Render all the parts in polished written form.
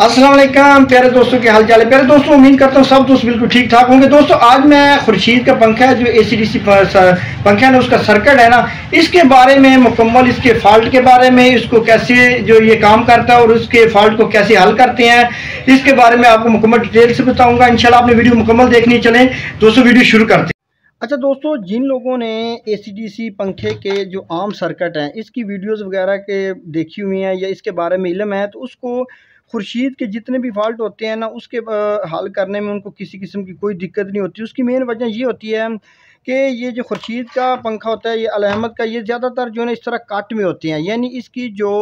अस्सलाम वालेकुम प्यारे दोस्तों, के हाल चाल है। प्यारे दोस्तों, उम्मीद करता हूँ सब दोस्त बिल्कुल ठीक ठाक होंगे। दोस्तों, आज मैं खुर्शीद का पंखा है जो ACDC पंखा है ना, उसका सर्किट है ना, इसके बारे में मुकम्मल, इसके फॉल्ट के बारे में, इसको कैसे जो ये काम करता है और उसके फॉल्ट को कैसे हल करते हैं, इसके बारे में आपको मुकम्मल डिटेल से बताऊँगा। इंशाल्लाह आपने वीडियो मुकम्मल देखनी। चलें दोस्तों, वीडियो शुरू करते हैं। अच्छा दोस्तों, जिन लोगों ने ACDC पंखे के जो आम सर्किट हैं, इसकी वीडियोस वगैरह के देखी हुई हैं या इसके बारे में इल्म है, तो उसको खुर्शीद के जितने भी फॉल्ट होते हैं ना, उसके हल करने में उनको किसी किस्म की कोई दिक्कत नहीं होती। उसकी मेन वजह ये होती है कि ये जो खुर्शीद का पंखा होता है, ये अल अहमद का, ये ज़्यादातर जो है ना इस तरह कट में होते हैं। यानी इसकी जो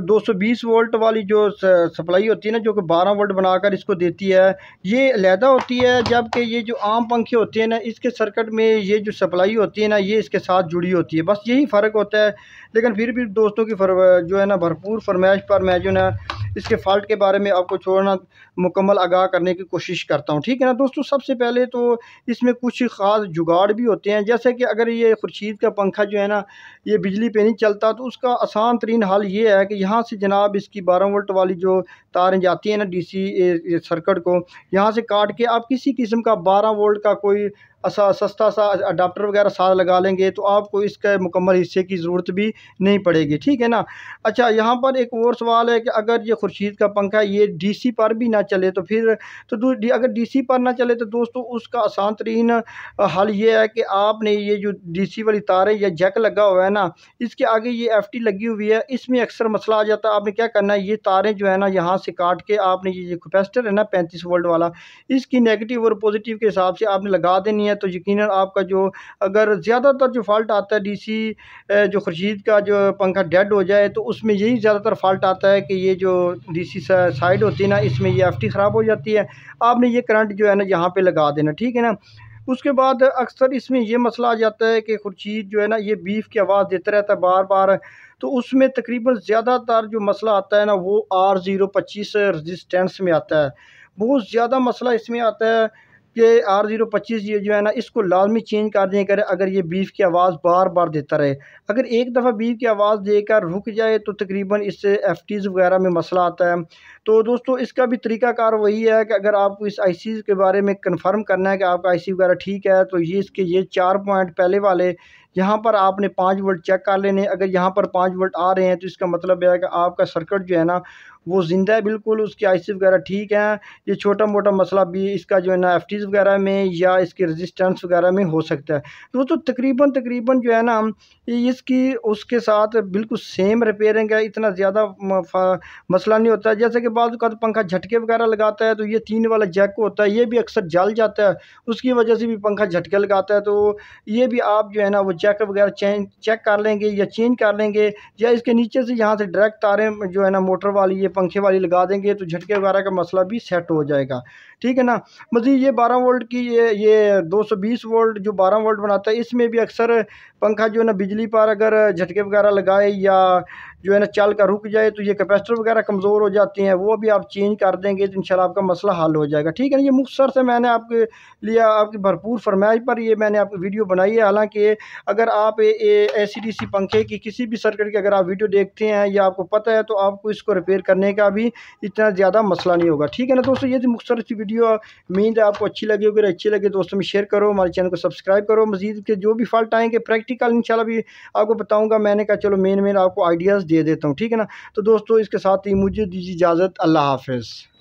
220 वोल्ट वाली जो सप्लाई होती है ना, जो कि 12 वोल्ट बनाकर इसको देती है, ये अलहदा होती है। जबकि ये जो आम पंखे होते हैं ना, इसके सर्किट में ये जो सप्लाई होती है ना, ये इसके साथ जुड़ी होती है। बस यही फ़र्क होता है। लेकिन फिर भी दोस्तों की जो है ना भरपूर फरमाइश पर मैं जो ना इसके फॉल्ट के बारे में आपको छोड़ना मुकम्मल आगाह करने की कोशिश करता हूँ, ठीक है ना दोस्तों। सबसे पहले तो इसमें कुछ ख़ास जुगाड़ भी होते हैं, जैसे कि अगर ये खुर्शीद का पंखा जो है ना, ये बिजली पे नहीं चलता, तो उसका आसान तरीन हल ये है कि यहाँ से जनाब इसकी 12 वोल्ट वाली जो तारें जाती हैं ना DC सर्किट को, यहाँ से काट के आप किसी किस्म का 12 वोल्ट का कोई सस्ता सा अडाप्टर वगैरह साथ लगा लेंगे, तो आपको इसके मुकम्मल हिस्से की ज़रूरत भी नहीं पड़ेगी, ठीक है ना। अच्छा, यहाँ पर एक और सवाल है कि अगर ये खुर्शीद का पंखा ये DC पर भी ना चले, तो फिर अगर DC पर ना चले, तो दोस्तों उसका आसान तरीन हल ये है कि आपने ये जो DC वाली तारें या जैक लगा हुआ है ना, इसके आगे ये FT लगी हुई है, इसमें अक्सर मसला आ जाता है। आपने क्या करना है, ये तारें जो है ना यहाँ से काट के आपने ये कैपेसिटर है ना 35 वोल्ट वाला, इसकी नेगेटिव और पॉजिटिव के हिसाब से आपने लगा देनी है। तो यकीनन आपका जो अगर ज़्यादातर जो फॉल्ट आता है DC जो खुर्शीद का जो पंखा डेड हो जाए, तो उसमें यही ज़्यादातर फॉल्ट आता है कि ये जो DC साइड होती है ना, इसमें ये FT ख़राब हो जाती है। आपने ये करंट जो है ना यहाँ पे लगा देना, ठीक है ना। उसके बाद अक्सर इसमें ये मसला आ जाता है कि खुर्शीद जो है ना, ये बीफ की आवाज़ देता रहता है बार बार। तो उसमें तकरीबन ज़्यादातर जो मसला आता है ना, वो R025 रजिस्टेंस में आता है। बहुत ज़्यादा मसला इसमें आता है कि R025 ये जो है ना, इसको लाजमी चेंज कर दिया करें अगर ये बीफ की आवाज़ बार बार देता रहे। अगर एक दफ़ा बीफ की आवाज़ देकर रुक जाए, तो तकरीबन इससे FTs वगैरह में मसला आता है। तो दोस्तों, इसका भी तरीक़ाकार वही है कि अगर आपको इस IC के बारे में कन्फर्म करना है कि आपका IC वगैरह ठीक है, तो ये इसके ये 4 पॉइंट पहले वाले यहाँ पर आपने 5 वोल्ट चेक कर लेने। अगर यहाँ पर 5 वोल्ट आ रहे हैं, तो इसका मतलब है कि आपका सर्किट जो है ना, वो ज़िंदा है बिल्कुल, उसकी IC वगैरह ठीक है। ये छोटा मोटा मसला भी इसका जो है ना FTs वगैरह में या इसकी रेजिस्टेंस वगैरह में हो सकता है। तो तकरीबन जो है ना, इसकी उसके साथ बिल्कुल सेम रिपेयरिंग है, इतना ज़्यादा मसला नहीं होता है। जैसे कि बाद का पंखा झटके वगैरह लगाता है, तो ये 3 वाला जैक होता है, ये भी अक्सर जल जाता है, उसकी वजह से भी पंखा झटके लगाता है। तो ये भी आप जो है ना वो जैक वगैरह चेक कर लेंगे या चेंज कर लेंगे, या इसके नीचे से यहाँ से डायरेक्ट तारें जो है ना मोटर वाली ये पंखे वाली लगा देंगे, तो झटके वगैरह का मसला भी सेट हो जाएगा, ठीक है ना। मज़ीद ये 12 वोल्ट की ये 220 वोल्ट जो 12 वोल्ट बनाता है, इसमें भी अक्सर पंखा जो है ना बिजली पर अगर झटके वगैरह लगाए या जो है ना चल कर रुक जाए, तो ये कैपेसिटर वगैरह कमज़ोर हो जाती हैं, वो भी आप चेंज कर देंगे, तो इंशाल्लाह आपका मसला हल हो जाएगा, ठीक है ना। ये मुख्तसर से मैंने आपके लिए आपकी भरपूर फरमाइश पर ये मैंने आपको वीडियो बनाई है। हालांकि अगर आप ACDC पंखे की किसी भी सर्किट की अगर आप वीडियो देखते हैं या आपको पता है, तो आपको इसको रिपेयर करने का भी इतना ज़्यादा मसला नहीं होगा, ठीक है ना दोस्तों। ये थी मुख्तसर सी वीडियो, उम्मीद है आपको अच्छी लगी। अगर अच्छी लगे दोस्तों में शेयर करो, हमारे चैनल को सब्सक्राइब करो। मज़ीद के जो भी फॉल्ट आएंगे प्रैक्टिकल इंशाल्लाह भी आपको बताऊँगा। मैंने कहा चलो मेन आपको आइडियाज़ दे देता हूँ, ठीक है ना। तो दोस्तों, इसके साथ ही मुझे दीजिए इजाज़त। अल्लाह हाफ़िज़।